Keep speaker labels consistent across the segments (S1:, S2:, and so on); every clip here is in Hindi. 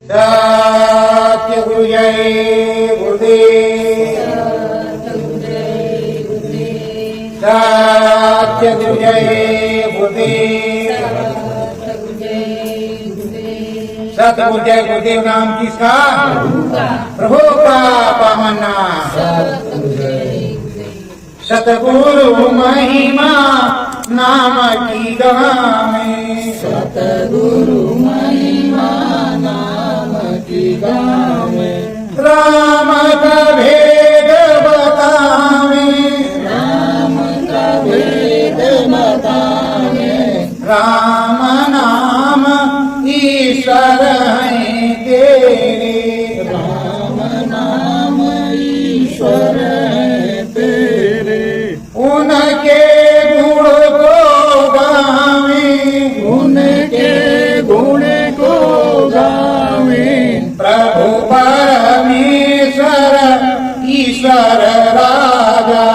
S1: सत्य गुरु जय गुरुदेव, सत्य गुरु जय गुरुदेव, सतगुरु जय गुरुदेव नाम किसका? प्रभु का पावन नाम। सतगुरु महिमा नाम की गावे,
S2: सतगुरु महिमा नाम की गावे,
S1: राम का भेद बतावे,
S2: राम का वेद बतावे,
S1: राम नाम ईश्वर है तेरे,
S2: राम नाम ईश्वर है तेरे,
S1: उनके गुण को गावे,
S2: उनके गुण को गावे,
S1: प्रभु परमेश्वर ईश्वर राजा,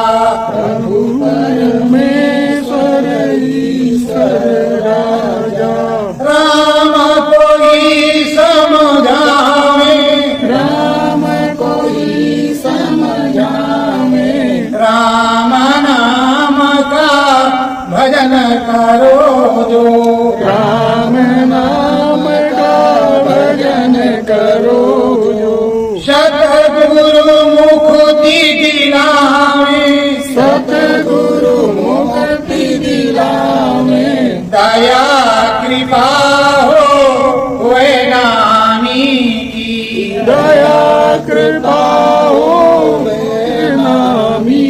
S2: प्रभु परमेश्वर ईश्वर राजा,
S1: राम कोई समझावे,
S2: राम कोई समझावे,
S1: राम नाम का भजन करो जो,
S2: राम नाम का भजन करो जो,
S1: सतगुरु मुक्ति दिलावे,
S2: सतगुरु मुक्ति दिलावे,
S1: दया कृपा हो वे नामी की,
S2: दया कृपा होवे नामी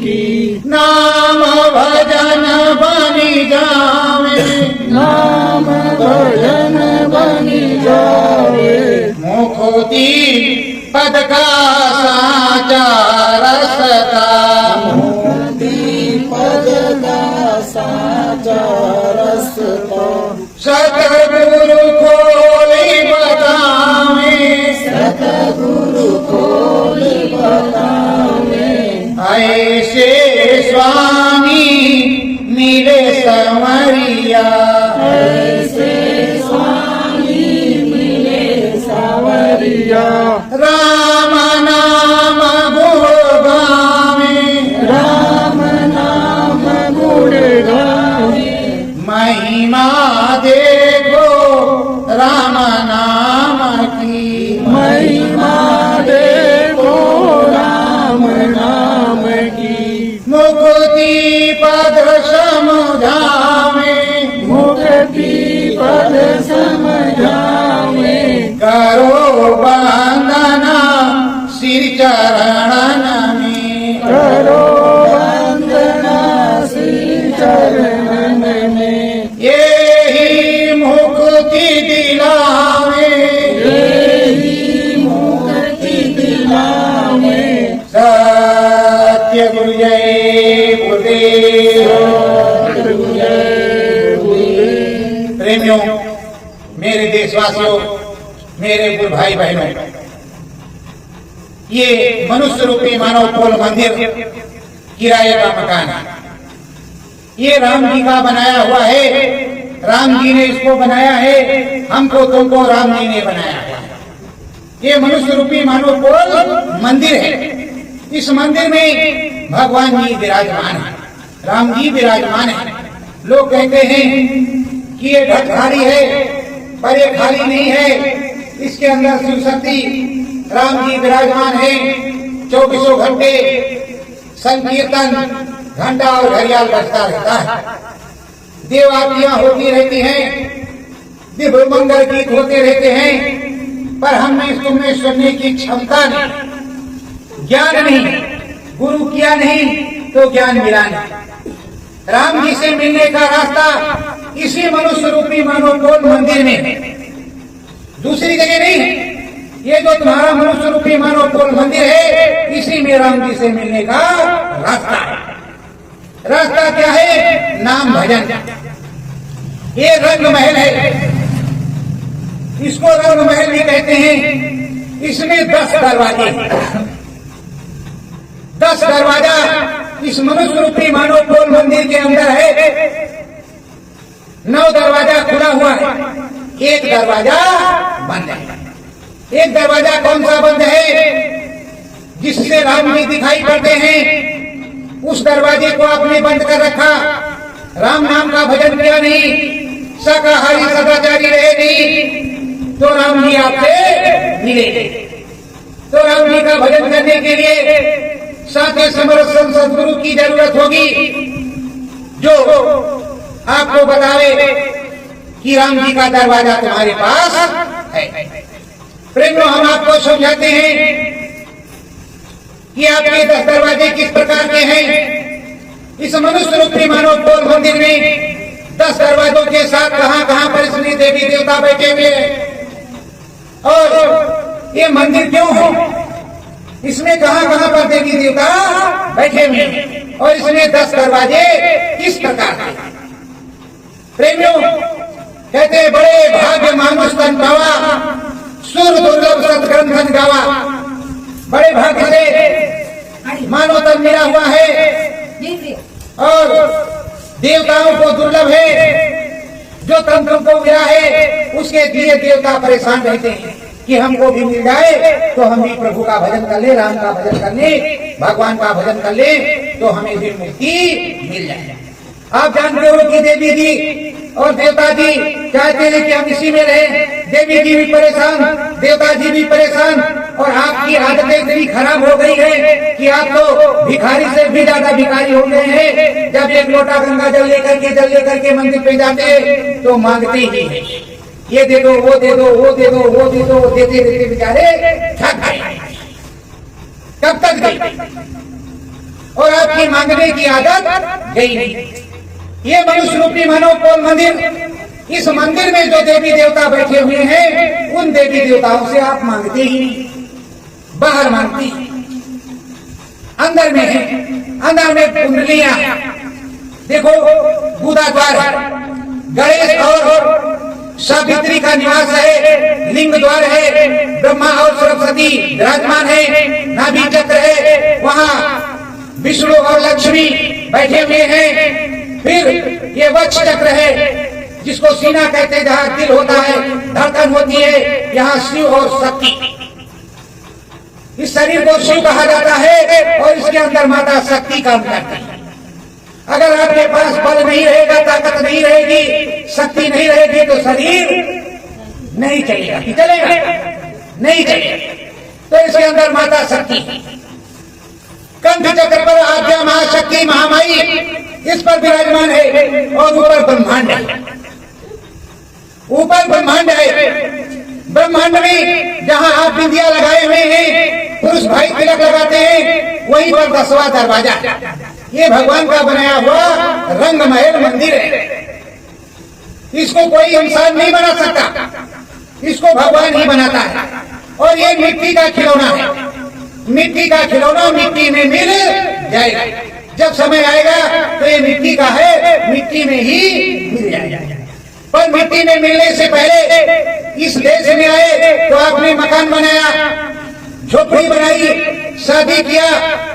S2: की,
S1: नाम भजन बनी जावे,
S2: नाम भजन बनी जावे,
S1: मुक्ति पद का साचा रसता,
S2: मुक्ति पद का साचा रसता,
S1: सतगुरु खोली बतावे,
S2: सतगुरु खोली बतावे,
S1: ऐसे स्वामी मिले संवरिया,
S2: ऐसे स्वामी मिले सावरिया,
S1: राम नाम गुण गावे,
S2: राम नाम गुण गावे,
S1: महिमा देखो राम नाम की,
S2: महिमा देखो राम नाम की,
S1: मुक्ति पद समझावे,
S2: मुक्ति पद समझावे,
S1: करो वंदना सिर चरणन में,
S2: करो वंदना श्री चरणन में,
S1: यही मुक्ति दिलावे,
S2: यही मुक्ति दिलावे,
S1: सत्य गुरु जय गुरुदेव।
S2: सतगुरु जय गुरुदेव।
S1: प्रेमियों, मेरे देशवासियों, मेरे गुरु भाई बहनों, ये मनुष्य रूपी मानव कोल मंदिर किराए का मकान है। ये राम जी का बनाया हुआ है, राम जी ने इसको बनाया है, हमको तुमको राम जी ने बनाया है। ये मनुष्य रूपी मानव कोल मंदिर है। इस मंदिर में भगवान जी विराजमान है, राम जी विराजमान है। लोग कहते हैं कि ये ढक खाली है, पर ये खाली नहीं है। इसके अंदर शिव शक्ति राम जी विराजमान है। 24 घंटे संकीर्तन घंटा और घड़ियाल बजता रहता है, देव आरतियां होती रहती हैं, दिव्य मंगल गीत होते रहते हैं, पर हमने तुमने सुनने की क्षमता नहीं, ज्ञान नहीं, गुरु किया नहीं तो ज्ञान मिला नहीं। राम जी से मिलने का रास्ता इसी मनुष्य रूपी मानव कोल मंदिर में, दूसरी जगह नहीं है। ये जो तुम्हारा मनुष्य रूपी मानव कोल मंदिर है, इसी में राम जी से मिलने का रास्ता है। रास्ता क्या है? नाम भजन। ये रंग महल है, इसको रंग महल भी कहते हैं। इसमें 10 दरवाजे हैं। 10 दरवाजा इस मनुष्य रूपी मानव कोल मंदिर के अंदर है। 9 दरवाजा खुला हुआ है, 1 दरवाजा बंद है। एक दरवाजा कौन सा बंद है जिससे राम जी दिखाई पड़ते हैं, उस दरवाजे को आपने बंद कर रखा। राम नाम का भजन किया नहीं, शाकाहारी सदाचारी रहे नहीं, तो राम जी आपसे मिले। तो राम जी का भजन करने के लिए साथे समर्थ सदगुरु की जरूरत होगी, जो आपको बतावे कि राम जी का दरवाजा तुम्हारे पास है। प्रेमियों, हम आपको समझाते हैं कि आपके 10 दरवाजे किस प्रकार के हैं। इस मनुष्य रूपी मानव पोल मंदिर में 10 दरवाजों के साथ कहां कहां पर इसमें देवी देवता बैठे हुए हैं। और ये मंदिर क्यों है, इसमें कहां कहां पर देवी देवता बैठे हुए हैं, और इसमें 10 दरवाजे किस प्रकार के। प्रेमियों, कहते हैं बड़े भाग्य मानुष तन पावा, सुर दुर्लभ सत्ग्रंथन गावा। बड़े भाग्य से मानव तन मिला हुआ है और देवताओं को दुर्लभ है। जो तंत्र को मिला है उसके दिए देवता परेशान रहते हैं कि हमको भी मिल जाए तो हम भी प्रभु का भजन कर ले, राम का भजन कर ले, भगवान का भजन कर ले, तो हमें भी मुक्ति मिल जाए। आप जानते हो कि देवी जी और देवता जी चाहते हैं कि हम इसी में रहें। देवी जी भी परेशान, देवता जी भी परेशान, और आपकी आदतें इतनी खराब हो गई है कि आप तो भिखारी से भी ज्यादा भिखारी हो गए हैं। जब एक लोटा गंगा जल लेकर के मंदिर पे जाते हैं तो मांगते ही है, ये दे दो, वो दे दो, वो दे दो, वो दे दो, देते देते बेचारे थक गए। कब तक गई? और आपकी मांगने की आदत गई नहीं। ये मनुष्य रूपी मानव पोल मंदिर, इस मंदिर में जो देवी देवता बैठे हुए हैं उन देवी देवताओं से आप मांगते ही नहीं, बाहर मांगती, अंदर में है। अंदर में कुंडलियां देखो, बुधा द्वार है, गणेश और सावित्री का निवास है, लिंग द्वार है, ब्रह्मा और सरस्वती विराजमान है, नाभि चक्र है, वहाँ विष्णु और लक्ष्मी बैठे हुए हैं। फिर ये वक्ष चक्र है जिसको सीना कहते हैं, जहाँ दिल होता है, धड़कन होती है, यहाँ शिव और शक्ति। इस शरीर को शिव कहा जाता है और इसके अंदर माता शक्ति काम करती है। अगर आपके पास बल नहीं रहेगा, ताकत नहीं रहेगी, शक्ति नहीं रहेगी, तो शरीर नहीं चलेगा। कि चलेगा? नहीं चलेगा। तो इसके अंदर माता शक्ति, कंठ चक्र पर आद्या महाशक्ति महामाई इस पर विराजमान है, और ऊपर ब्रह्मांड है। ऊपर ब्रह्मांड है। ब्रह्मांड में जहां आप बिंदिया लगाए हुए हैं, पुरुष भाई तिलक लगाते हैं, वहीं पर 10वां दरवाजा। ये भगवान का बनाया हुआ रंगमहल मंदिर है। इसको कोई इंसान नहीं बना सकता, इसको भगवान ही बनाता है। और ये मिट्टी का खिलौना है। मिट्टी का खिलौना मिट्टी में मिल जाएगा। जब समय आएगा तो ये मिट्टी का है, मिट्टी में ही मिल जाएगा। पर मिट्टी में मिलने से पहले इस देश में आए तो आपने मकान बनाया, झोपड़ी बनाई, शादी किया,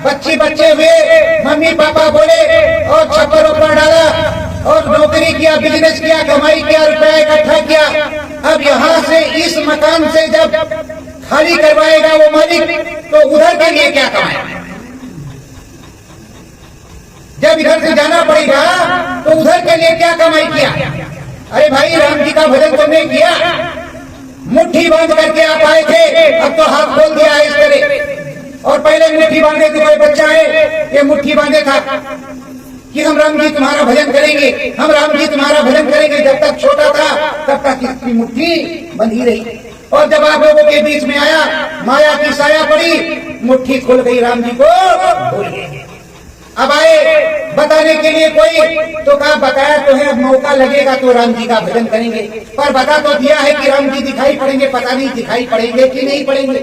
S1: बच्चे हुए, मम्मी पापा बोले, और छप्पर ऊपर डाला, और नौकरी किया, बिजनेस किया, कमाई किया, रुपया इकट्ठा किया। अब यहाँ से इस मकान से जब खाली करवाएगा वो मालिक, तो उधर के लिए क्या कमाएगा? जब इधर से जाना पड़ेगा तो उधर के लिए क्या कमाई किया? अरे भाई, राम जी का भजन तुमने किया, मुट्ठी बांध करके आप आए थे, अब तो हाथ खोल दिया है इस तरह। और पहले मुट्ठी बांधे थे, कोई बच्चा है ये मुट्ठी बांधे था कि हम राम जी तुम्हारा भजन करेंगे, हम राम जी तुम्हारा भजन करेंगे। जब तक छोटा था तब तक इसकी मुट्ठी बंधी रही, और जब आप लोगों के बीच में आया, माया की साया पड़ी, मुट्ठी खुल गई, राम जी को भूल गए। अब आए बताने के लिए कोई, तो कहा बताया तो है, अब मौका लगेगा तो राम जी का भजन करेंगे। पर बता तो दिया है कि राम जी दिखाई पड़ेंगे, पता नहीं दिखाई पड़ेंगे कि नहीं पड़ेंगे।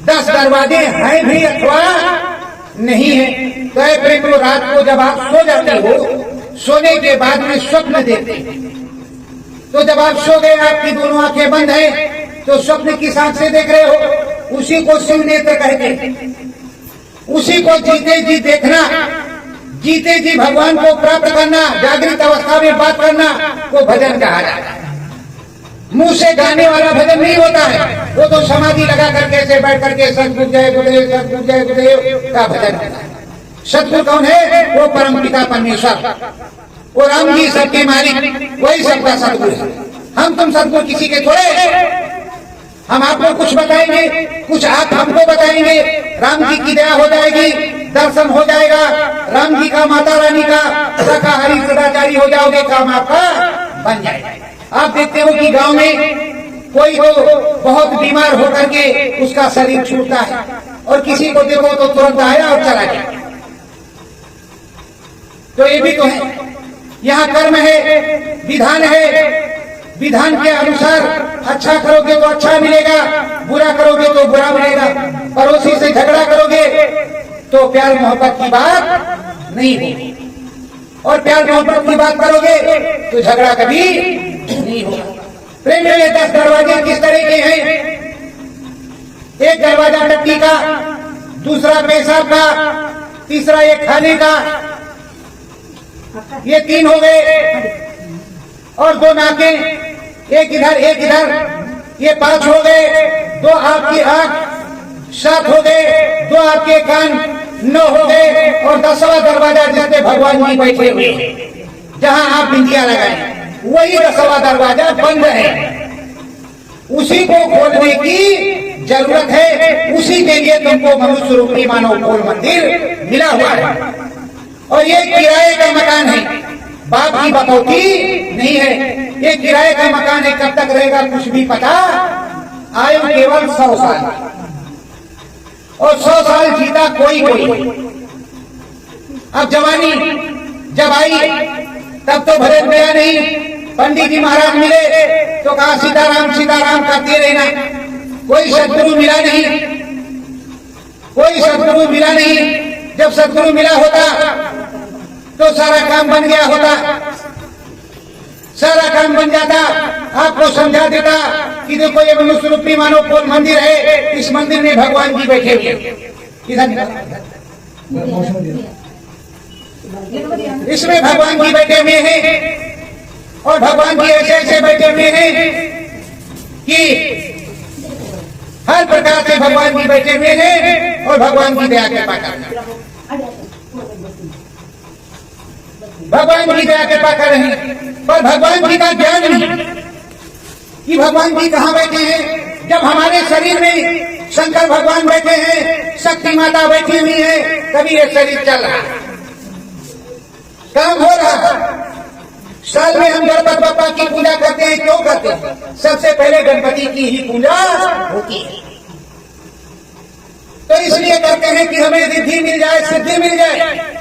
S1: 10 दरवाजे हैं भी अथवा नहीं है। तो रात को जब आप सो जाते हो, सोने के बाद में स्वप्न देखते हैं, तो जब आप सो गए, आपकी दोनों आंखें बंद हैं, तो स्वप्न किस आंख से देख रहे हो? उसी को शिव नेत्र कहते हैं। उसी को जीते जी देखना, जीते जी भगवान को प्राप्त करना, जागृत अवस्था में बात करना को भजन कहा जाता है। मुंह से गाने वाला भजन नहीं होता है, वो तो समाधि लगा करके ऐसे बैठ करके सतगुरु जय गुरुदेव सतगुरु जय गुरुदेव का भजन होता है। सतगुरु कौन है? वो परम पिता परमेश्वर, वो राम जी सबके मालिक, वही सबका सतगुरु है। हम तुम सतगुरु किसी के थोड़े, हम आपको कुछ बताएंगे, कुछ आप हमको बताएंगे, राम जी की दया हो जाएगी, दर्शन हो जाएगा, राम जी का माता रानी का शाकाहारी सदाचारी हो जाओगे, काम आपका बन जाएगा। आप देखते हो कि गांव में कोई तो बहुत बीमार होकर के उसका शरीर छूटता है और किसी को देखो तो तुरंत आया और चला गया। तो ये भी तो है, यहाँ कर्म है, विधान है, विधान के अनुसार अच्छा करोगे तो अच्छा मिलेगा, बुरा करोगे तो बुरा मिलेगा। पड़ोसी से झगड़ा करोगे तो प्यार मोहब्बत की बात नहीं होगी, और प्यार मोहब्बत की बात करोगे तो झगड़ा कभी नहीं होगा। प्रेम में 10 दरवाजे किस तरह के हैं? एक दरवाजा टट्टी का, दूसरा पेशाब का, तीसरा एक खाने का, ये 3 हो गए, और 2 नाके, एक इधर एक इधर, ये 5 हो गए। 2 आपकी आंख, 7 हो गए, 2 आपके कान, 9 हो गए, और 10वां दरवाजा जिसपे भगवान जी बैठे हुए, जहां आप बिंदिया लगाए, वही 10वां दरवाजा बंद है। उसी को खोलने की जरूरत है, उसी के लिए तुमको मनुष्य रूपी मानव खोल मंदिर मिला हुआ है। और ये किराए का मकान है, बाप की बकौती नहीं है। ये किराए का मकान है, कब तक रहेगा कुछ भी पता। आयु केवल 100 साल, और 100 साल जीता कोई। अब जवानी जब आई तब तो भजन गया नहीं, पंडित जी महाराज मिले तो कहा सीताराम करते रहना। कोई सदगुरु मिला नहीं, कोई सदगुरु मिला नहीं। जब सदगुरु मिला होता तो सारा काम बन गया होता, सारा काम बन जाता। आपको समझा देता कि देखो ये मनुष्य रूपी मानव खोल मंदिर है, इस मंदिर में भगवान जी बैठे हुए, इसमें भगवान जी बैठे हुए हैं, और भगवान जी ऐसे ऐसे बैठे हुए हैं कि हर प्रकार से भगवान जी बैठे हुए हैं, और भगवान की दया कृपा कर, भगवान की दया कृपा कर रहे हैं। पर भगवान जी का ज्ञान नहीं कि भगवान जी कहाँ बैठे हैं। जब हमारे शरीर में शंकर भगवान बैठे हैं, शक्ति माता बैठी हुई है, तभी ये शरीर चल रहा है, काम हो रहा है। साल में हम गणपति बापा की पूजा करते हैं, क्यों करते हैं? सबसे पहले गणपति की ही पूजा होती है, तो इसलिए करते हैं कि हमें रिद्धि मिल जाए, सिद्धि मिल जाए।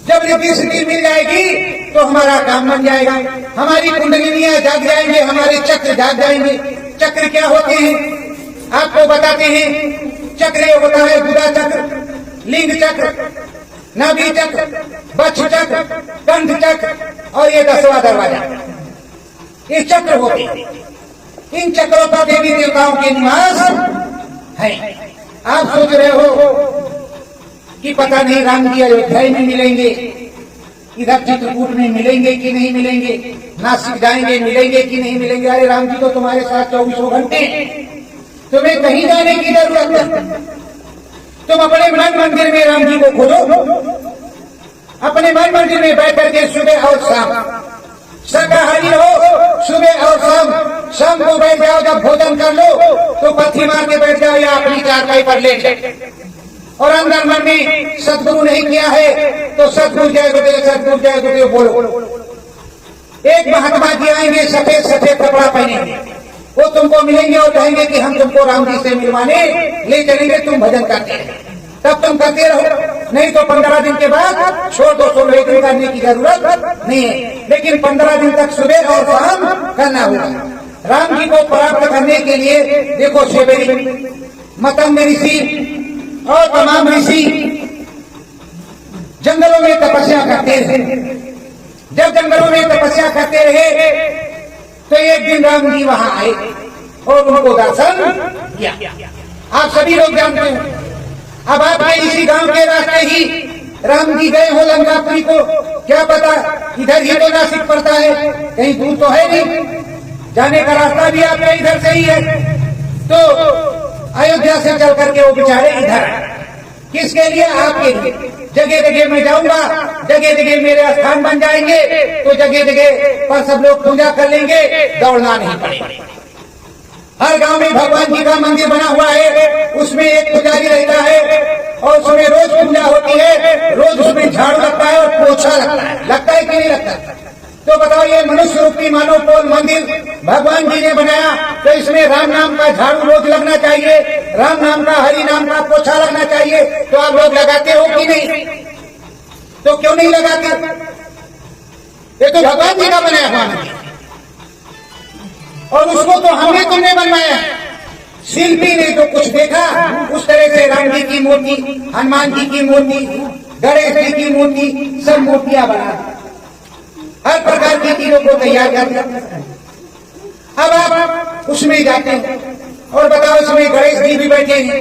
S1: जब रिद्धि सिद्धि मिल जाएगी तो हमारा काम बन जाएगा, हमारी कुंडलिनियां जाग जाएंगे, हमारे चक्र जाग जाएंगे। चक्र क्या होते हैं आपको बताते हैं। चक्र होता है गुदा चक्र, लिंग चक्र, नाभि चक्र, बक्ष चक्र, कंठ चक्र, और ये 10वां दरवाजा, ये चक्र होते हैं। इन चक्रों पर देवी देवताओं के निवास है। आप सोच रहे हो कि पता नहीं राम जी अयोध्या में मिलेंगे, इधर चित्रकूट में मिलेंगे कि नहीं मिलेंगे, नासिक जाएंगे मिलेंगे कि नहीं मिलेंगे। अरे राम जी तो तुम्हारे साथ 24 घंटे, तुम्हें कहीं जाने की जरूरत नहीं। तुम अपने मन मंदिर में राम जी को खोलो, अपने मन मंदिर में बैठ करके सुबह और शाम शाकाहारी हो, सुबह और शाम को बैठ जाओ। जब भोजन कर लो तो पत्थी मार के बैठ जाओ या अपनी चारपाई पर लेट जाओ, और अंदर मन में सदगुरु नहीं किया है तो सदगुरु जय गुरुदेव बोलो। एक महात्मा जी आएंगे, सफेद सफेद कपड़ा पहनेंगे, वो तुमको मिलेंगे और कहेंगे कि हम तुमको राम जी से मिलवाने ले चलेंगे, तुम भजन करते हैं, तब तुम करते रहो। नहीं तो 15 दिन के बाद छोड़ दो, 16 दिन करने की जरूरत नहीं है। लेकिन 15 दिन तक सुबह और शाम करना होगा। राम जी को प्राप्त करने के लिए देखो शेबेरी, मतंग ऋषि और तमाम ऋषि जंगलों में तपस्या करते रहे। जब जंगलों में तपस्या करते रहे तो एक दिन राम जी वहां आए और उनको दर्शन किया। आप सभी लोग जानते हैं। अब आपके इसी गांव के रास्ते ही राम जी गए हो लंकापुरी को, क्या पता इधर ही तो नासिक पड़ता है, कहीं दूर तो है नहीं। जाने का रास्ता भी आपका इधर से ही है। तो अयोध्या से चल करके वो बेचारे इधर आए। किसके लिए? आपके लिए। जगह जगह मैं जाऊंगा, जगह जगह मेरे स्थान बन जाएंगे, तो जगह जगह पर सब लोग पूजा कर लेंगे, दौड़ना नहीं पड़ेगा। हर गांव में भगवान जी का मंदिर बना हुआ है, उसमें एक पुजारी रहता है और उसमें रोज पूजा होती है, रोज उसमें झाड़ू लगता है और पोछा लगता है कि नहीं लगता? तो बताओ, ये मनुष्य रूपी मानव पोल मंदिर भगवान जी ने बनाया, तो इसमें राम नाम का झाड़ू रोज लगना चाहिए, राम नाम का, हरि नाम का पोछा लगना चाहिए। तो आप लोग लगाते हो कि नहीं? तो क्यों नहीं लगाते? ये तो भगवान जी का बनाया हुआ मंदिर, और उसको तो हमने तुमने बनवाया। शिल्पी ने जो कुछ देखा उस तरह से राम जी की मूर्ति, हनुमान जी की मूर्ति, गणेश जी की मूर्ति, सब मूर्तियां बना, हर प्रकार की चीजों को तैयार करते हैं। अब आप उसमें जाते हैं और बताओ, उसमें गणेश जी भी बैठे हैं,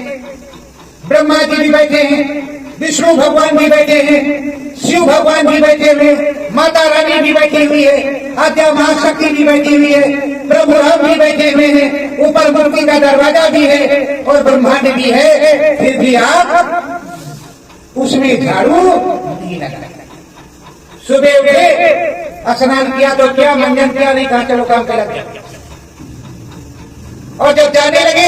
S1: ब्रह्मा जी भी बैठे हैं, विष्णु भगवान भी बैठे हैं, शिव भगवान भी बैठे हुए, माता रानी भी बैठी हुई है, आद्या महाशक्ति भी बैठी हुई है, प्रभु राम भी बैठे हुए हैं, ऊपर मूर्ति का दरवाजा भी है और ब्रह्मांड भी है, फिर भी आप उसमें झाड़ू नहीं लगाते। सुबह उठे, स्नान किया तो क्या, मंजन किया नहीं, कहा चलो काम कर लगे। और जब जाने लगे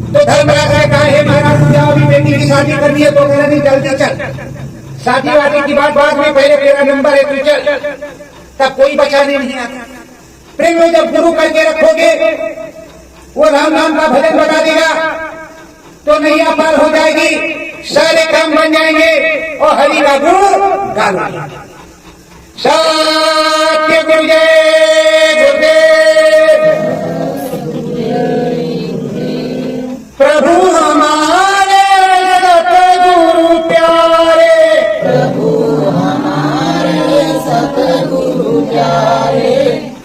S1: तो धर्मराज ने कहा, हे महाराज, जाओ, अभी बेटी की शादी करनी है। तो कहना नहीं, जल्दी चल, शादी वादी की बात बाद में, पहले तेरा नंबर है, तू चल। तब कोई बचाने नहीं आता। प्रेम में जब गुरु करके रखोगे, वो राम नाम का भजन बता देगा, तो नैया पार हो जाएगी, सारे काम बन जाएंगे और हरि का गुण गाना। सत्य गुरुदेव, प्रभु हमारे सतगुरु प्यारे,
S2: प्रभु हमारे सतगुरु प्यारे,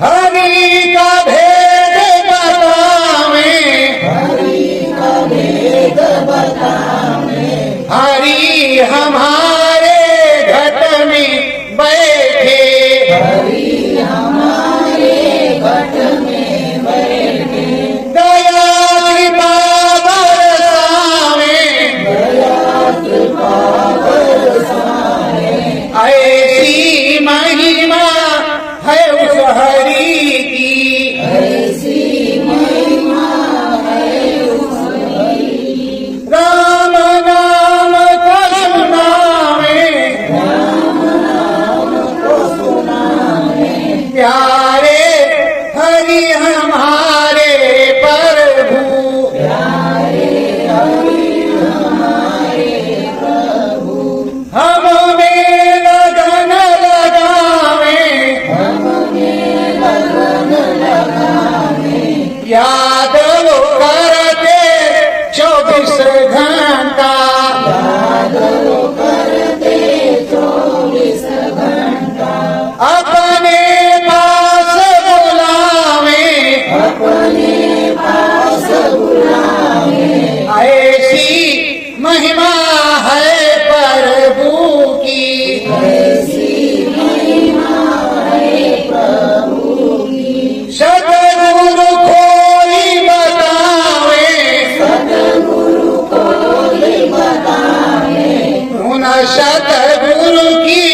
S1: हरि का भेद बतावें,
S2: हरि का भेद बतावें,
S1: हरि हमारे घट में बैठे,
S2: हरि हमारे घट में बैठे,
S1: दया कृपा बरसावें,
S2: दया कृपा बरसावे,
S1: ऐसी महिमा है उस हरि की,
S2: ऐसी महिमा है उस हरि,
S1: राम नाम का सुनावें,
S2: राम नाम को सुनावे,
S1: प्यारे हरि हमारे प्रभु,
S2: प्यारे हरि हमारे प्रभु,
S1: हमें लगन लगावें,
S2: हमें लगन लगावे,
S1: याद लो करते 24 घंटा,
S2: याद लो करते 24 घंटा,
S1: अपने पास बुलावें,
S2: अपने पास बुलावे,
S1: ऐसी महिमा है प्रभु की,
S2: ऐसी महिमा है प्रभु की,
S1: सतगुरु खोली बतावें,
S2: सतगुरु को ही बतावे,
S1: उन सतगुरु की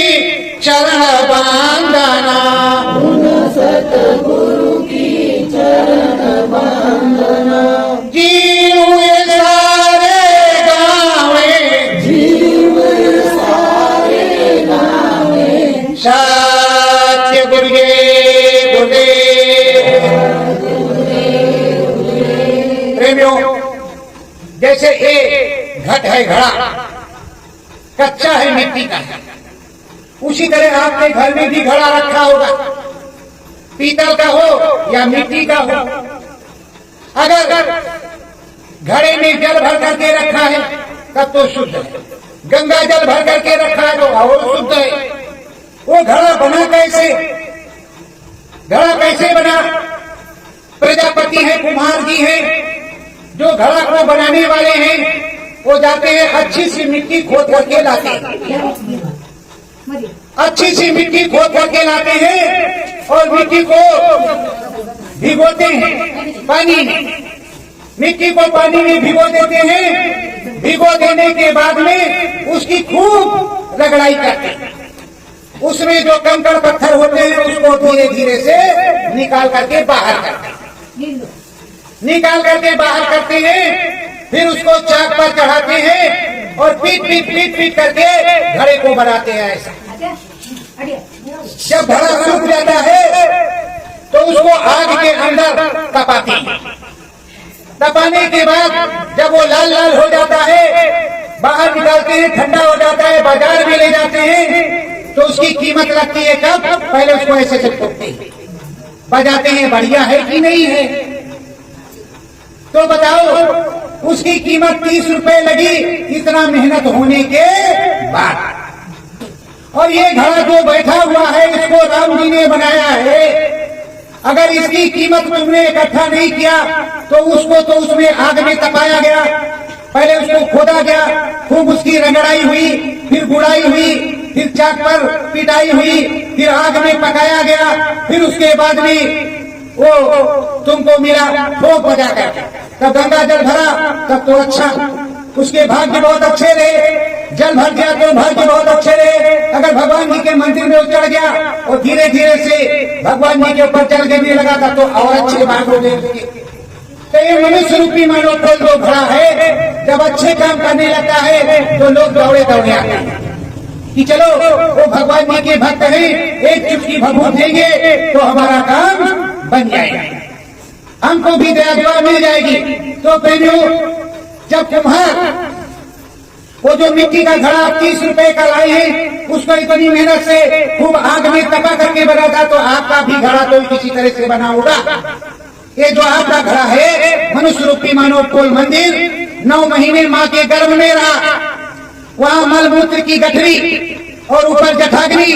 S1: चरण वंदना,
S2: उन सतगुरु की चरण वंदना,
S1: जीव सारे गावे,
S2: जीव सारे गावे,
S1: सत्य गुरुदेव गुरुदेव। प्रेमियों, जैसे ये घट है, घड़ा कच्चा है, मिट्टी का है, उसी तरह आपके घर में भी घड़ा रखा होगा, पीतल का हो या मिट्टी का हो। अगर घड़े में जल भर करके रखा है तब तो शुद्ध है, गंगा जल भर करके रखा है तो और शुद्ध है। वो घड़ा बना कैसे? घड़ा कैसे बना? प्रजापति है, कुम्हार जी हैं, जो घड़ा को बनाने वाले हैं, वो जाते हैं अच्छी सी मिट्टी खोद करके लाते हैं। अच्छी सी मिट्टी खोद करके लाते हैं और मिट्टी को भिगोते हैं पानी में, मिट्टी को पानी में भिगो देते हैं। भिगो देने के बाद में उसकी खूब रगड़ाई करते हैं। उसमें जो कंकड़ पत्थर होते हैं उसको धीरे धीरे से निकाल करके बाहर करते हैं, निकाल करके बाहर करते हैं। फिर उसको चाक पर चढ़ाते हैं और पीट करके घड़े को बनाते हैं। ऐसा जब घड़ा सूख जाता है तो उसको आग के अंदर तपाते हैं। तपाने के बाद जब वो लाल लाल हो जाता है बाहर निकालते हैं, ठंडा हो जाता है, बाजार में ले जाते हैं। तो उसकी कीमत लगती है कब? पहले उसको ऐसे से ठोकते हैं, बजाते हैं बढ़िया है कि नहीं है। तो बताओ उसकी कीमत 30 रुपए लगी इतना मेहनत होने के बाद। और ये घड़ा जो बैठा हुआ है इसको राम जी ने बनाया है। अगर इसकी कीमत तुमने इकट्ठा नहीं किया तो उसको तो उसमें आग में तपाया गया, पहले उसको खोदा गया, खूब उसकी रगड़ाई हुई, फिर गुड़ाई हुई, फिर चाक पर पिटाई हुई, फिर आग में पकाया गया, फिर उसके बाद में वो तुमको मिला ठोक बजा कर। तब गंगा जल भरा तब तो अच्छा, उसके भाग्य बहुत अच्छे रहे। जल भर गया तो भाग्य बहुत अच्छे रहे। अगर भगवान जी के मंदिर में चढ़ गया और धीरे धीरे से भगवान जी के ऊपर चढ़ गिरने लगा था तो और अच्छे भाग हो गए। तो ये मनुष्य रूपी मानव फल जो घड़ा है जब अच्छे काम करने लगता है तो लोग दौड़े दौड़े आते हैं कि चलो वो भगवान जी के भक्त हैं, एक चुटकी भभूत देंगे तो हमारा काम बन जाएगा, हमको भी दया दुआ मिल जाएगी। तो प्रेमियों, जब कुम्हार वो जो मिट्टी का घड़ा 30 रुपए का लाए हैं उसको इतनी मेहनत से खूब आग में तपा करके बना था तो आपका भी घड़ा तो किसी तरह से बना होगा। ये जो आपका घड़ा है मनुष्य रूपी मानव कोल मंदिर 9 महीने माँ के गर्भ में रहा। वहाँ मलमूत्र की गठरी और ऊपर जठाग्नि,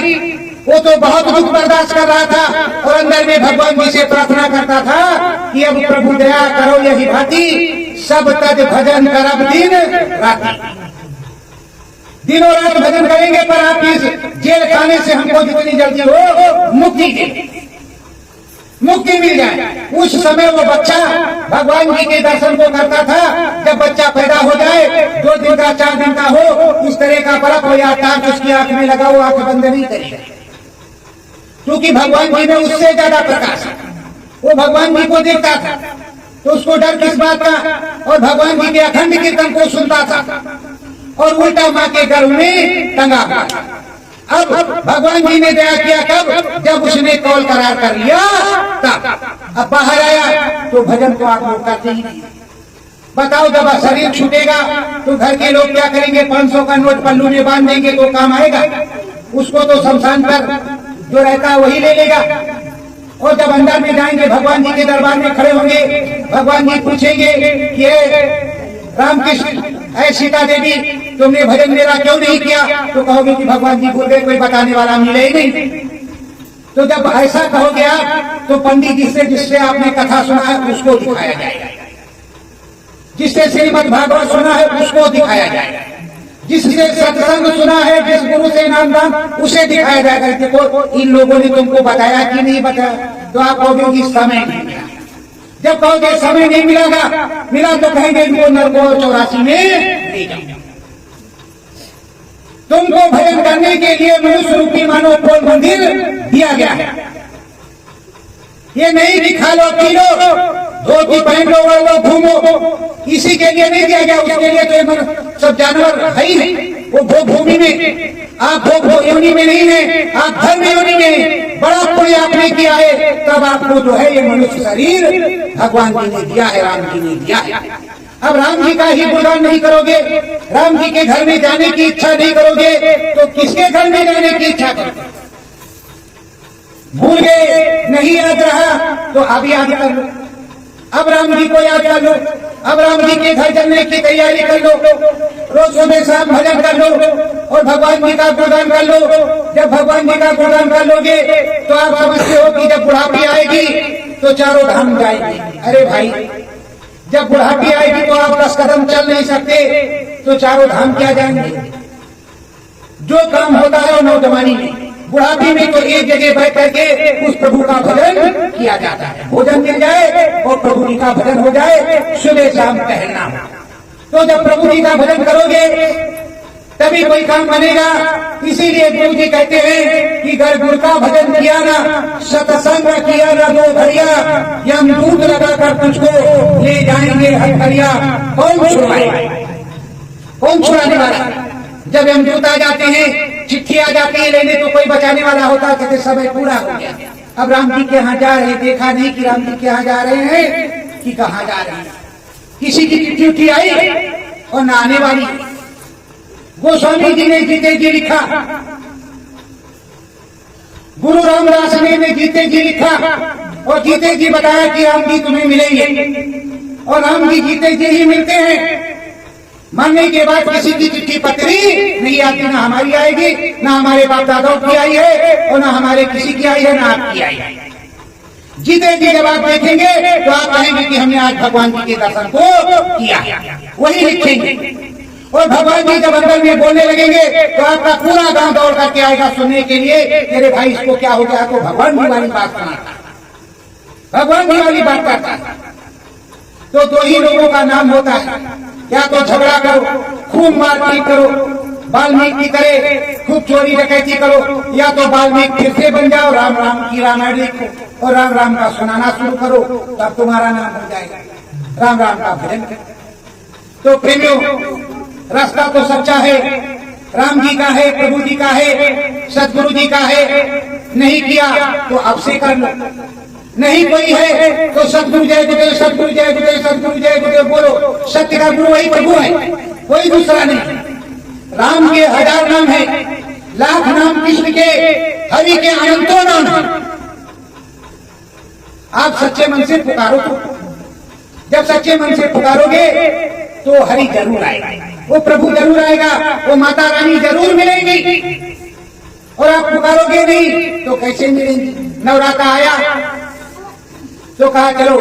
S1: वो तो बहुत दुख बर्दाश्त कर रहा था और अंदर में भगवान जी से प्रार्थना करता था कि अब प्रभु दया करो यही भांति सब तज भजन करब दिन राति। दिनों रात भजन करेंगे पर आप इस जेल खाने से हमको जितनी जल्दी हो मुक्ति दे, मुक्ति मिल जाए। उस समय वो बच्चा भगवान जी के दर्शन को करता था। जब बच्चा पैदा हो जाए 2 दिन का 4 दिन का हो, इस तरह का बर्फ हो या टार्च उसकी आंख में लगा वो आंख बंद नहीं करेगा, क्योंकि भगवान जी में उससे ज्यादा प्रकाश है। वो भगवान जी को देखता था तो उसको डर किस बात का, और भगवान जी के अखंड कीर्तन को सुनता था और उल्टा माँ के गर्भ में टंगा हुआ। अब भगवान जी ने दया किया कब? जब उसने कौल करार कर लिया तब। अब बाहर आया तो भजन को आप लोग करते ही नहीं। बताओ जब शरीर छूटेगा तो घर के लोग क्या करेंगे? 500 का नोट पल्लू में बांध देंगे तो काम आएगा? उसको तो शमशान पर जो रहता है वही ले लेगा। और जब अंदर में जाएंगे भगवान जी के दरबार में खड़े होंगे, भगवान जी पूछेंगे कि रामकृष्ण ऐ सीता देवी तुमने भजन मेरा क्यों नहीं किया? तो कहोगे कि भगवान जी भूल गए, कोई बताने वाला मिले ही नहीं। तो जब ऐसा कहोगे आप तो पंडित जी से जिससे आपने कथा सुना है उसको दिखाया जाएगा, जिससे श्रीमद् भागवत सुना है उसको दिखाया जाएगा, जिससे सत्संग सुना है, जिस गुरु से नाम दान उसे दिखाया जाएगा। देखो इन लोगों ने तुमको बताया कि नहीं बताया? तो आप कहोगे कि समय नहीं मिला। जब कहोगे समय नहीं मिला तो कहेंगे इनको नरको 84 में ले जाओ। तुमको भजन करने के लिए मनुष्य रूपी मानव कोल मंदिर दिया गया है। ये नहीं कि खा लो पी लो धोती पहन लो ओढ़ लो घूमो, इसी के लिए नहीं दिया गया। उसके लिए तो ये सब जानवर है ही नहीं। वो भोग भूमि में, आप भोग योनि में नहीं है, आप धर्म योनि में बड़ा पुण्य आपने किया है, तब आपको जो है ये मनुष्य शरीर भगवान जी ने दिया है, राम जी ने दिया है। अब राम जी का ही गुणगान नहीं करोगे, राम जी के घर में जाने की इच्छा नहीं करोगे तो किसके घर में जाने की इच्छा करोगे? भूल गए, नहीं याद रहा तो अब याद कर लो, अब राम जी को याद कर लो, अब राम जी के घर चलने की तैयारी कर लो, रोज सुबह शाम भजन कर लो और भगवान जी का गुणगान कर लो। जब भगवान जी का गुणगान कर लोगे तो आप समझते हो कि जब बुढ़ापी आएगी तो चारों धाम जाएंगे। अरे भाई, जब बुढ़ापी आएगी तो आप 10 कदम चल नहीं सकते तो चारों धाम क्या जाएंगे? जो काम होता है वो नौजवानी में, बुढ़ापे में तो एक जगह बैठ करके उस प्रभु का भजन किया जाता है। भोजन मिल जाए और प्रभु जी का भजन हो जाए, सुबह शाम टहलना हो। तो जब प्रभु जी का भजन करोगे तभी कोई काम बनेगा। इसीलिए गुरु जी कहते हैं कि घर गुरु का भजन किया ना, सत्संग किया ना दो भरिया, यमदूत लगाकर तुझको ले जाएंगे हथकड़िया। कौन छुड़ाएगा, कौन छुड़ाने वाला? जब यमदूत आ जाते हैं, चिट्ठी आ जाती है लेने, तो कोई बचाने वाला होता, कहते समय पूरा हो गया, अब राम जी के यहाँ जा रहे। देखा नहीं कि राम जी के यहाँ जा रहे हैं कि कहाँ जा रहे हैं। किसी की चिट्ठी उठी आई और न आने वाली। गोस्वामी जी ने जीते जी लिखा, गुरु रामदास ने जीते जी लिखा और जीते जी बताया कि राम जी तुम्हें मिलेंगे, और राम जी जीते जी ही मिलते हैं। मरने के बाद किसी की चिट्ठी पत्री नहीं आती, ना हमारी आएगी, ना हमारे बाप दादाओं की आई है, और ना हमारे किसी की आई है, ना आपकी आई है। जीते जी जब आप देखेंगे तो आप कहेंगे कि हमने आज भगवान जी के दर्शन को किया, वही लिखेंगे। और भगवान जी जब अंदर में बोलने लगेंगे तो आपका पूरा गांव दौड़ करके आएगा सुनने के लिए, मेरे भाई इसको क्या हो गया, तो भगवान जी वाली बात सुनाता, भगवान जी वाली बात करता है। तो दो ही लोगों का नाम होता है, या तो झगड़ा करो, खूब मारपीट करो, वाल्मीकि की तरह खूब चोरी डकैती करो, या तो वाल्मीकि फिर से बन जाओ, राम राम की रामायण लिखो और राम राम का सुनाना शुरू करो, तब तुम्हारा नाम बन जाएगा, राम राम का भजन करो। तो प्रेमियों, रास्ता तो सच्चा है, राम जी का है, प्रभु जी का है, सदगुरु जी का है। नहीं किया तो अब से कर लो, नहीं कोई है तो सदगुरु जय गुरुदेव, सदगुरु जय गुरुदेव, सदगुरु जय गुरुदेव बोलो। सत्य का गुरु वही प्रभु है, कोई दूसरा नहीं। राम के 1000 नाम है, लाख नाम कृष्ण के, हरि के अनंतों नाम है। आप सच्चे मन से पुकारो, तो जब सच्चे मन से पुकारोगे तो हरि जरूर आएगा, वो प्रभु जरूर आएगा, वो माता रानी जरूर मिलेंगी। और आप पुकारोगे नहीं तो कैसे मिलेंगी? नवरात्र आया तो कहा चलो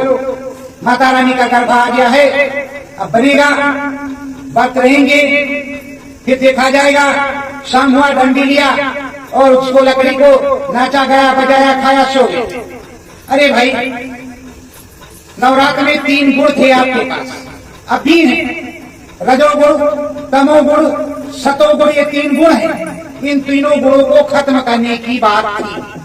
S1: माता रानी का गरबा आ गया है, अब बनेगा, बात रहेंगे, फिर देखा जाएगा। शाम हुआ, डंडी लिया और उसको लकड़ी को नाचा गया, बजाया, खाया, सो गए। अरे भाई, नवरात्र में 3 गुण थे आपके पास, अब 3 है, रजोगुण, तमोगुण, सतोगुण, ये 3 गुण हैं। इन तीनों गुणों को खत्म करने की बात थी।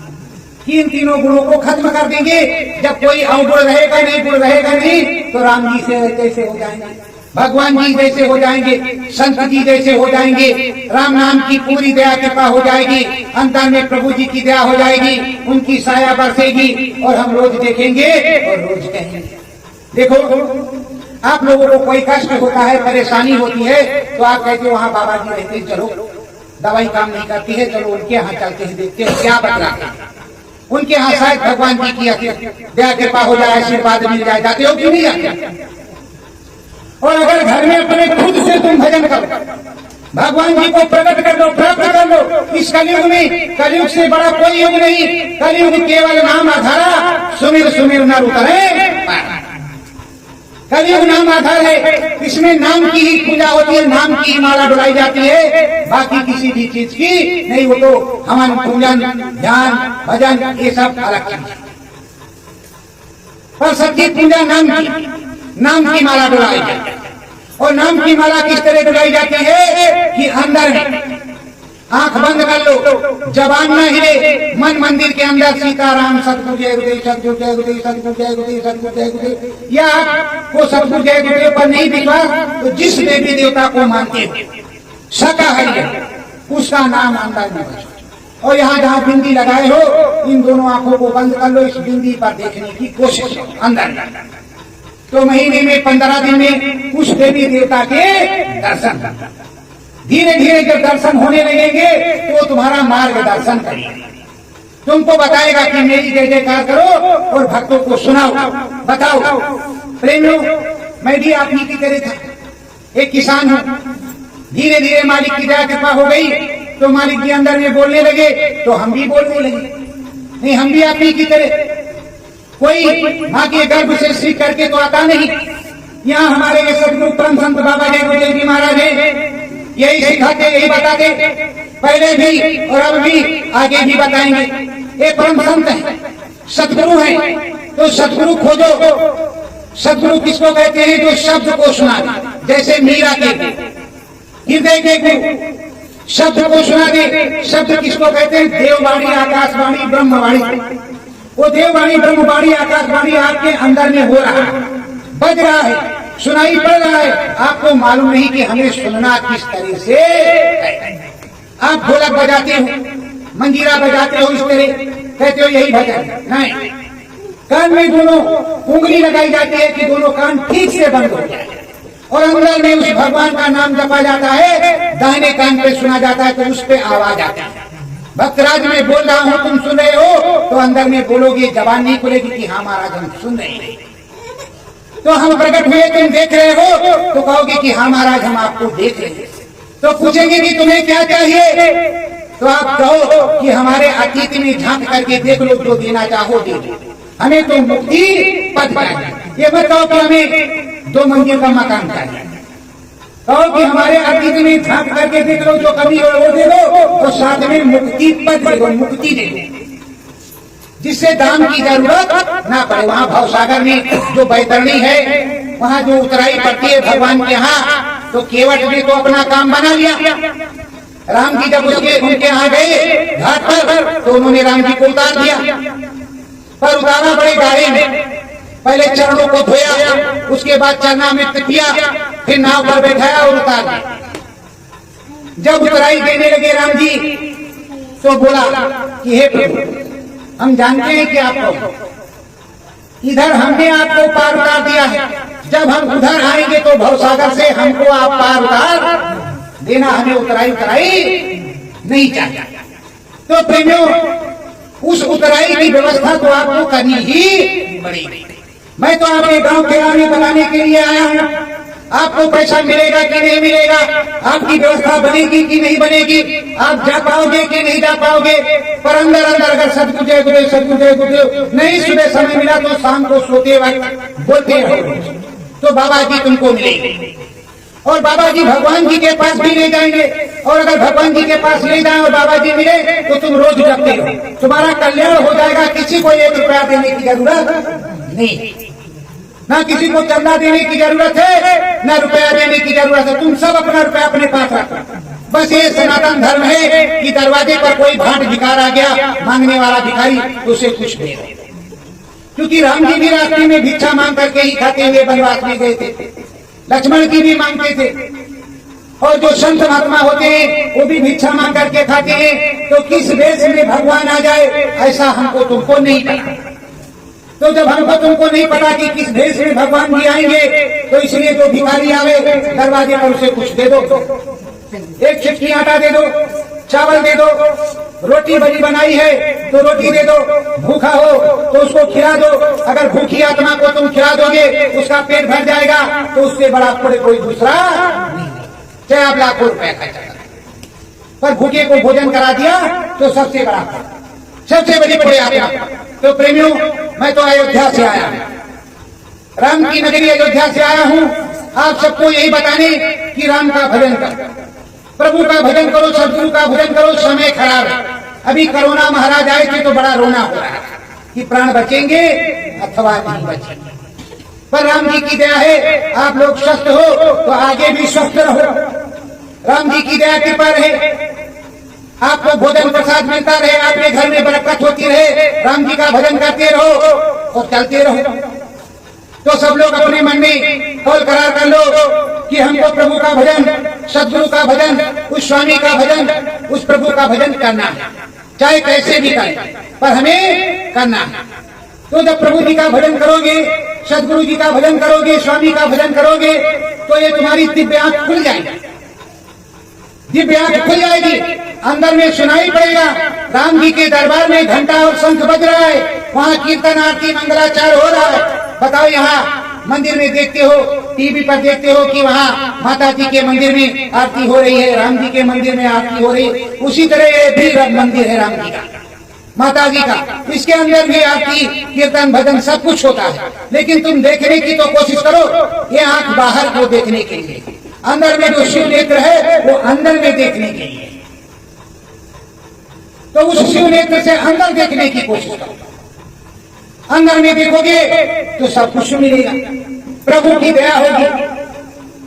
S1: इन तीनों गुणों को खत्म कर देंगे, जब कोई अवगुण रहेगा नहीं, गुण रहेगा नहीं, तो राम जी से जैसे हो जाएंगे, भगवान जी जैसे हो जाएंगे, संत जी जैसे हो जाएंगे, राम नाम की पूरी दया कृपा हो जाएगी, अंतर में प्रभु जी की दया हो जाएगी, उनकी साया बरसेगी और हम रोज देखेंगे और रोज कहेंगे। देखो, आप लोगों को कोई कष्ट होता है, परेशानी होती है, तो आप कहते हो वहां बाबा जी रहते हैं, चलो दवाई काम नहीं करती है, चलो उनके यहाँ चलते हैं, देखते हैं क्या बतलाते हैं। उनके यहाँ शायद भगवान जी की दया कृपा हो जाए, आशीर्वाद मिल जाए। जाते हो कि नहीं जाते? और अगर घर में अपने खुद से तुम भजन करो, भगवान जी को प्रकट कर लो, प्राप्त कर लो। इस कलयुग में, कलयुग से बड़ा कोई युग नहीं, कलयुग केवल नाम आधारा, सुमिर सुमिर नर उतरे। कलयुग नाम आधार है, इसमें नाम की ही पूजा होती है, नाम की ही माला डुलाई जाती है, बाकी किसी भी चीज की नहीं। वो तो हवन, पूजन, ध्यान, भजन, ये सब अलग चीज है। पर सच्ची पूजा नाम की माला डुलाई जाती है। और नाम की माला किस तरह डुलाई जाती है कि अंदर में आंख बंद कर लो, जबान न हिले, मन मंदिर के अंदर सीताराम सतगुरु जय गुरुदेव, सतगुरु जय गुरुदेव, सतगुरु जय गुरुदेव, सतगुरु जय गुरुदेव। या आपको सतगुरु जय गुरुदेव पर नहीं विश्वास तो जिस देवी देवता को मानते हो, शाकाहारी है, उसका नाम अंदर में बचो। और यहाँ जहाँ बिंदी लगाए हो, इन दोनों आंखों को बंद कर लो, इस बिंदी पर देखने की कोशिश करो अंदर। तो महीने में 15 दिन में उस देवी देवता के दर्शन, धीरे धीरे जब दर्शन होने लगेंगे तो तुम्हारा मार्गदर्शन करेगा, तुमको बताएगा कि मेरी जय जयकार करो और भक्तों को सुनाओ, बताओ। प्रेमियों, मैं भी आप ही की तरह था, एक किसान हूं। धीरे धीरे मालिक की दया कृपा हो गई तो मालिक जी अंदर में बोलने लगे तो हम भी बोलने लगे। नहीं, हम भी आप ही की तरह, कोई माँ के गर्भ से सीख करके तो आता नहीं। यहाँ हमारे ये सदगुरु परम संत बाबा जय गुरुदेव जी महाराज है, यही सिखाते, यही बताते। पहले भी और अब भी आगे भी बताएंगे। ये परम संत है, सदगुरु है। तो सदगुरु खोजो। सदगुरु किसको कहते हैं? जो शब्द को सुना दे, जैसे मीरा के हृदय के गुरु शब्द को सुना दे। शब्द किसको कहते हैं? देववाणी, आकाशवाणी, ब्रह्मवाणी। वो देववाणी, ब्रह्मवाणी, आकाशवाणी आपके अंदर में हो रहा है, बज रहा है, सुनाई पड़ रहा है। आपको मालूम नहीं कि हमें सुनना किस तरह से है। आप ढोलक बजाते हो, मंजीरा बजाते हो, इस तरह कहते हो यही भजन नहीं। कान में दोनों उंगली लगाई जाती है कि दोनों कान ठीक से बंद हो जाए और अंदर में उस भगवान का नाम जपा जाता है। दाहिने कान पे सुना जाता है तो उस पे आवाज आती है। भक्तराज में बोल रहा हूं, तुम सुन रहे हो तो अंदर में बोलोगे, जबान नहीं खुलेगी कि हाँ महाराज हम सुन रहे हैं। तो हम प्रकट हुए, तुम देख रहे हो तो कहोगे कि हाँ महाराज हम आपको देख रहे हैं। तो पूछेंगे कि तुम्हें क्या चाहिए, तो आप कहो कि हमारे अतीत में झांक करके देख लो, जो देना चाहो दे दो, हमें तो मुक्ति पद चाहिए। ये मत कहो कि हमें 2 मंजिल का मकान चाहिए। कहो कि हमारे अतीत में झांक करके देख लो, जो कमी हो वो दे दो, तो साथ में मुक्ति पद दे दो, मुक्ति दे दो, जिससे दाम की जरूरत ना पड़े। वहाँ भवसागर में जो बैतरणी है, वहाँ जो उतराई पड़ती है भगवान के यहाँ, तो केवट ने तो अपना काम बना लिया। राम जी जब उनके यहाँ गए घाट पर, तो उन्होंने राम जी को उतार दिया। पर उतारा बड़े गाड़े में, पहले चरणों को धोया, उसके बाद चरणामृत किया, फिर नाव पर बैठाया और उतार दिया। जब उतराई देने लगे राम जी, तो बोला कि हे प्रभु, हम जानते हैं कि आपको इधर हमने आपको पार उतार दिया है, जब हम उधर आएंगे तो भवसागर से हमको आप पार उतार देना, हमें उतराई नहीं चाहिए। तो प्रेमियों, उस उतराई की व्यवस्था तो आपको करनी ही पड़ेगी। मैं तो आपके गांव खिलाने बनाने के लिए आया हूँ। आपको पैसा मिलेगा कि नहीं मिलेगा, आपकी व्यवस्था बनेगी कि नहीं बनेगी, आप जा पाओगे कि नहीं जा पाओगे, पर अंदर अंदर अगर सदगुरु जय गुरुदेव, सदगुरु जय गुरुदेव नहीं सुबह समय मिला तो शाम को सोते वक्त बोलते रहो, तो बाबा जी तुमको मिलेंगे। और बाबा जी भगवान जी के पास भी ले जाएंगे। और अगर भगवान जी के पास ले जाए और बाबा जी मिले तो तुम रोज जपते रहो, तुम्हारा कल्याण हो जाएगा। किसी को 1 रुपया देने की जरूरत नहीं, ना किसी को चंदा देने की जरूरत है, ना रुपया देने की जरूरत है। तुम सब अपना रुपया अपने पास रखो। बस ये सनातन धर्म है कि दरवाजे पर कोई भाट भिखार आ गया, मांगने वाला भिखारी, तो उसे कुछ दे दो। क्योंकि राम जी भी रास्ते में भिक्षा मांग करके ही खाते हुए वनवास में गए थे, लक्ष्मण की भी मांगते थे, और जो संत महात्मा होते हैं वो भी भिक्षा मांग करके खाते हैं। तो किस वेश में भगवान आ जाए ऐसा हमको तुमको नहीं पता। तो जब हमको तुमको नहीं पता कि किस भेष में भगवान जी आएंगे, तो इसलिए जो भिखारी आवे दरवाजे पर उसे कुछ दे दो, 1 चिटकी आटा दे दो, चावल दे दो, रोटी बड़ी बनाई है तो रोटी दे दो, भूखा हो तो उसको खिला दो। अगर भूखी आत्मा को तुम खिला दोगे उसका पेट भर जाएगा, तो उससे बड़ा कोई दूसरा नहीं, चाहे आप लाखों रुपया खर्चा करें, पर भूखे को भोजन करा दिया तो सबसे बड़ा, सबसे बड़ी बड़ी आत्मा। तो प्रेमियों, मैं तो अयोध्या से आया, राम की नगरी अयोध्या से आया हूँ आप सबको यही बताने कि राम का भजन करो, प्रभु का भजन करो, सदगुरु का भजन करो। समय खराब है, अभी कोरोना महाराज आए थे तो बड़ा रोना हो रहा है कि प्राण बचेंगे अथवा नहीं बचेंगे, पर राम जी की दया है, आप लोग स्वस्थ हो तो आगे भी स्वस्थ रहो। राम जी की दया कृपा रहे, आपको भोजन प्रसाद मिलता रहे, आपके घर में बरकत होती रहे, राम जी का भजन करते रहो और चलते रहो। तो सब लोग अपने मन में कौल करार कर लो कि हमको प्रभु का भजन, सदगुरु का भजन, उस स्वामी का भजन, उस प्रभु का भजन करना है, चाहे कैसे भी करें, पर हमें करना है। तो जब प्रभु जी का भजन करोगे, सदगुरु जी का भजन करोगे, स्वामी का भजन करोगे, तो ये तुम्हारी दिव्य आंख खुल जाएगी, दिव्य आंख खुल जाएगी। अंदर में सुनाई पड़ेगा, राम जी के दरबार में घंटा और शंख बज रहा है, वहाँ कीर्तन आरती मंगलाचार हो रहा है। बताओ, यहाँ मंदिर में देखते हो, टीवी पर देखते हो कि वहाँ माता जी के मंदिर में आरती हो रही है, राम जी के मंदिर में आरती हो रही है। उसी तरह ये भी मंदिर है राम जी का, माता जी का, इसके अंदर भी आरती कीर्तन भजन सब कुछ होता है। लेकिन तुम देखने की तो कोशिश करो, ये आंख बाहर को देखने के लिए, अंदर में जो शिव नेत्र है वो अंदर में देखने के लिए। तो उस शिव नेत्र से अंदर देखने की कोशिश करो। अंदर में देखोगे तो सब कुछ मिलेगा, प्रभु की दया होगी,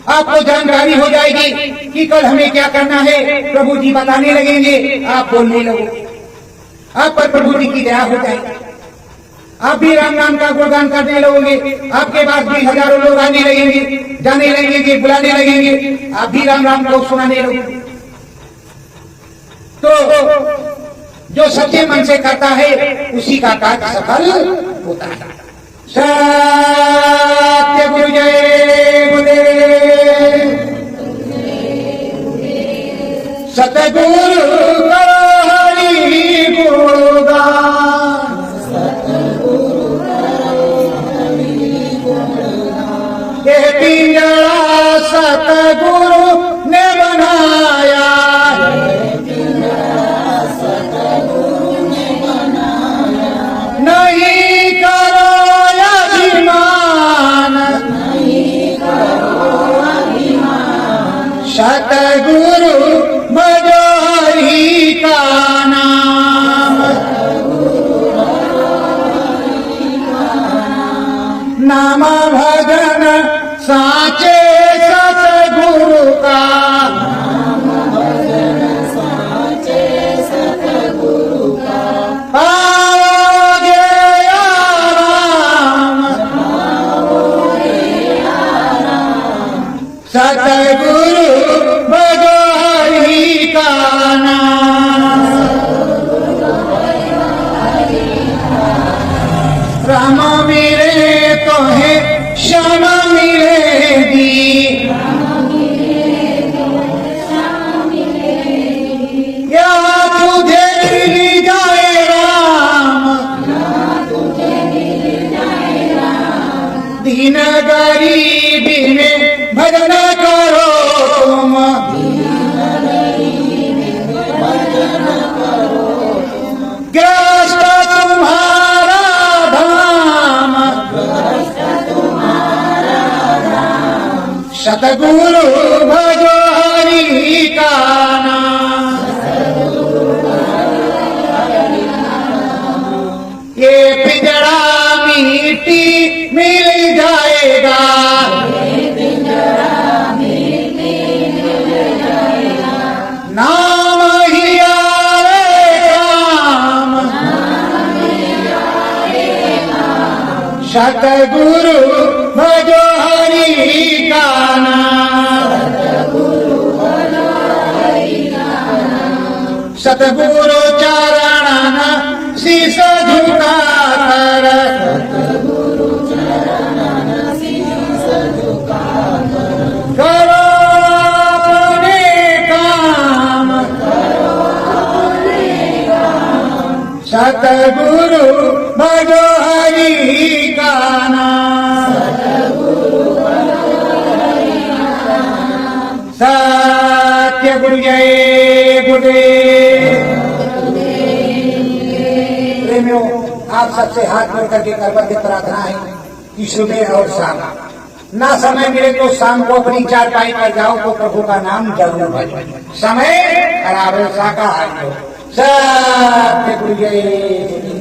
S1: आपको जानकारी हो जाएगी कि कल हमें क्या करना है। प्रभु जी बताने लगेंगे, आप बोलने लगोगे, आप पर प्रभु जी की दया हो जाएगी, आप भी राम नाम का गुणगान करने लगोगे, आपके पास भी हजारों लोग आने लगेंगे, जाने लगेंगे, बुलाने लगेंगे, आप भी राम नाम को सुनाने लगोगे। तो जो सच्चे मन से करता है उसी का कार्य सफल होता है। सत्य गुरु जय गुरुदेव। सतगुरु करो हरि गुणगान, ये पिंजरा सतगुरु ने बनाया, नहीं करो अभिमान, सतगुरु भजो हरि का नाम, नाम भजन साचे सतगुरु का, सतगुरु भजो हरि का नाम, राम मिले तो है श्याम मिलेगी, या तुझे मिल जाए राम, दीन गरीबी में भजन करो तुम, ग्रस्त तुम्हारा धाम, सतगुरु भजो हरि का नाम, ये पिंजरा मिट्टी मिल जाएगा, नाम ही आए काम, सतगुरु भजो हरि का नाम, सतगुरु चरण शीश झुका कर, करो अपने काम, सतगुरु भजो हरि का नाम, सत्य गुरु जय गुरुदेव। प्रेमियों, आप सबसे हाथ जोड़ करके करबद्ध प्रार्थना है कि सुबह और शाम ना समय मिले तो शाम को अपनी चारपाई पर जाओ तो प्रभु का नाम जरूर भजो, समय खराब है शाकाहारी हो। सत्य गुरु जय।